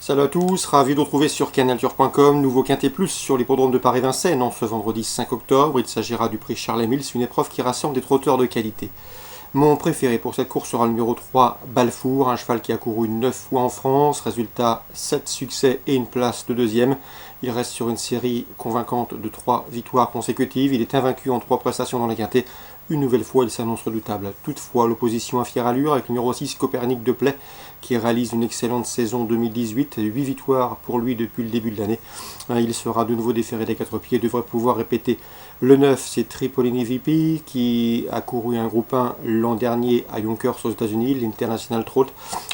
Salut à tous, ravi de vous retrouver sur canalture.com, nouveau Quintet Plus sur l'hippodrome de Paris-Vincennes en ce vendredi 5 octobre. Il s'agira du prix Charles-Émile, une épreuve qui rassemble des trotteurs de qualité. Mon préféré pour cette course sera le numéro 3, Balfour, un cheval qui a couru 9 fois en France, résultat 7 succès et une place de deuxième. Il reste sur une série convaincante de 3 victoires consécutives, il est invaincu en 3 prestations dans les quintets. Une nouvelle fois, il s'annonce redoutable. Toutefois, l'opposition à fière allure avec le numéro 6, Copernic de Play, qui réalise une excellente saison 2018, 8 victoires pour lui depuis le début de l'année. Il sera de nouveau déféré des 4 pieds, devrait pouvoir répéter. Le 9, c'est Tripolini VP, qui a couru un groupe 1 l'an dernier à Yonkers aux États-Unis, l'International Trot.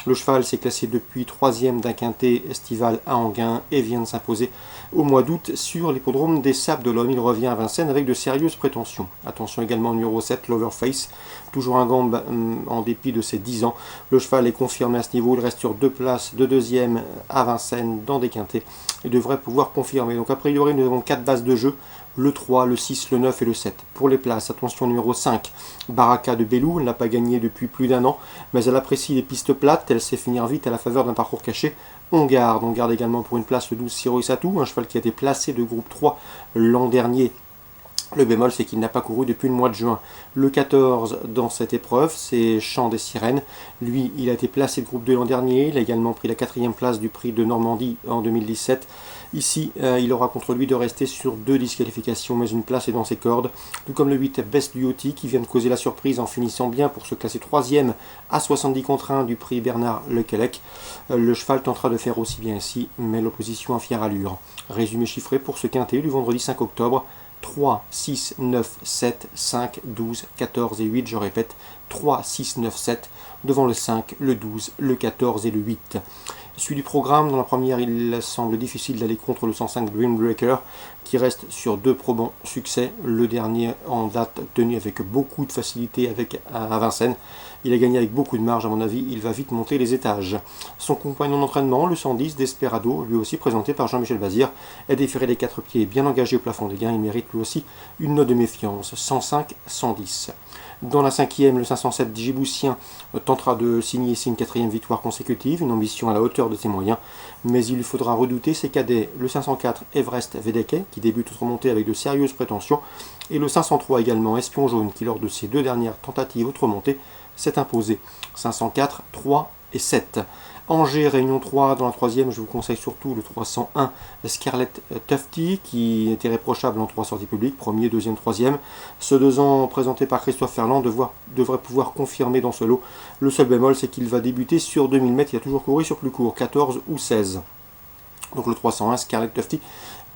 Le cheval s'est classé depuis 3e d'un quintet estival à Enghien et vient de s'imposer au mois d'août sur l'hippodrome des Sables d'Olonne. Il revient à Vincennes avec de sérieuses prétentions. Attention également au numéro 7, Loverface, toujours un gambe en dépit de ses 10 ans. Le cheval est confirmé à ce niveau, il reste sur 2 places de deuxième à Vincennes dans des quintets et devrait pouvoir confirmer. Donc a priori nous avons 4 bases de jeu, le 3, le 6, le 9 et le 7. Pour les places, attention numéro 5, Baraka de Bellou, elle n'a pas gagné depuis plus d'un an, mais elle apprécie les pistes plates, elle sait finir vite à la faveur d'un parcours caché. On garde également pour une place le 12, Siro Satou, un cheval qui a été placé de groupe 3 l'an dernier. Le bémol, c'est qu'il n'a pas couru depuis le mois de juin. Le 14 dans cette épreuve, c'est Chant des Sirènes. Lui, il a été placé de groupe 2 l'an dernier. Il a également pris la 4e place du prix de Normandie en 2017. Ici, il aura contre lui de rester sur 2 disqualifications, mais une place est dans ses cordes. Tout comme le 8, Best Beauty, qui vient de causer la surprise en finissant bien pour se classer 3e à 70 contre 1 du prix Bernard Lequelec. Le cheval tentera de faire aussi bien ici, mais l'opposition a fière allure. Résumé chiffré pour ce quintet du vendredi 5 octobre. 3, 6, 9, 7, 5, 12, 14 et 8, je répète, 3, 6, 9, 7, devant le 5, le 12, le 14 et le 8. Celui du programme, dans la première, il semble difficile d'aller contre le 105 Dreambreaker, qui reste sur 2 probants succès, le dernier en date tenu avec beaucoup de facilité à Vincennes. Il a gagné avec beaucoup de marge, à mon avis, il va vite monter les étages. Son compagnon d'entraînement, le 110 Desperado, lui aussi présenté par Jean-Michel Bazir, est déféré des 4 pieds, bien engagé au plafond des gains, il mérite lui aussi une note de méfiance, 105-110. Dans la 5e, le 507 Djiboutien tentera de signer ici une 4e victoire consécutive, une ambition à la hauteur de ses moyens, mais il lui faudra redouter ses cadets, le 504 Everest Vedeke, qui débute remontée avec de sérieuses prétentions, et le 503 également Espion Jaune, qui lors de ses 2 dernières tentatives autre-montée s'est imposé. 504, 3 et 7. Angers, Réunion 3, dans la 3e, je vous conseille surtout le 301 Scarlett Tufty, qui était réprochable en 3 sorties publiques, 1er, 2e, 3e. Ce 2 ans présenté par Christophe Ferland devrait pouvoir confirmer dans ce lot. Le seul bémol, c'est qu'il va débuter sur 2000 mètres, il a toujours couru sur plus court, 14 ou 16. Donc le 301 Scarlett Tufty.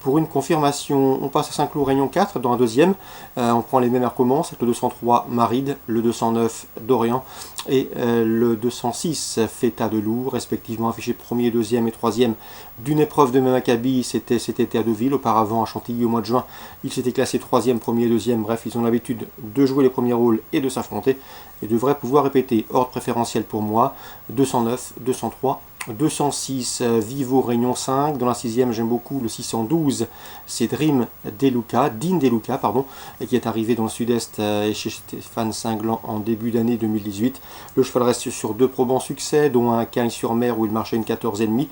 Pour une confirmation, on passe à Saint-Cloud Réunion 4 dans la 2e. On prend les mêmes heures commence, le 203 Maride, le 209 Dorian et le 206 Feta de Loup, respectivement affichés 1er, 2e et 3e d'une épreuve de même acabit. C'était cet été à Deauville, auparavant à Chantilly au mois de juin. Il s'était classé 3e, 1er, 2e, bref, ils ont l'habitude de jouer les premiers rôles et de s'affronter et devraient pouvoir répéter. Ordre préférentiel pour moi, 209, 203, 206 Vivo Réunion 5, dans la 6e j'aime beaucoup le 612, c'est Dean Deluca, qui est arrivé dans le sud-est et chez Stéphane Cinglan en début d'année 2018. Le cheval reste sur 2 probants succès, dont un Cagnes-sur-Mer où il marchait une 14,5.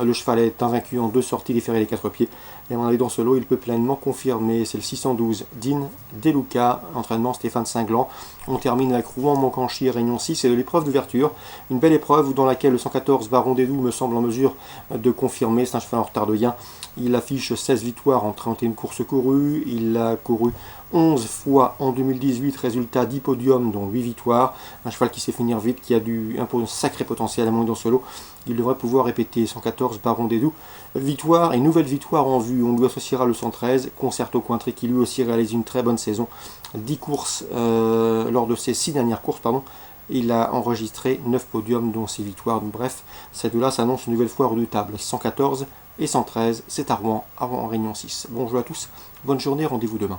Le cheval est invaincu en 2 sorties déférées les 4 pieds. Et à mon avis dans ce lot il peut pleinement confirmer. C'est le 612 Dean Deluca, entraînement Stéphane Cinglan. On termine avec Rouen Moncanchy Réunion 6 et de l'épreuve d'ouverture. Une belle épreuve dans laquelle le 114 Baron des Doux me semble en mesure de confirmer. C'est un cheval en retard de gain. Il affiche 16 victoires en 31 courses courues. Il a couru 11 fois en 2018, résultat 10 podiums, dont 8 victoires. Un cheval qui sait finir vite, qui a un sacré potentiel à monter dans ce lot. Il devrait pouvoir répéter 114 Baron des Doux. Victoire et nouvelle victoire en vue. On lui associera le 113 Concerto Cointré, qui lui aussi réalise une très bonne saison. 10 courses lors de ses 6 dernières courses, il a enregistré 9 podiums dont 6 victoires. Donc, bref, ces deux-là s'annoncent une nouvelle fois redoutables. 114 et 113, c'est à Rouen, avant en Réunion 6. Bonjour à tous, bonne journée, rendez-vous demain.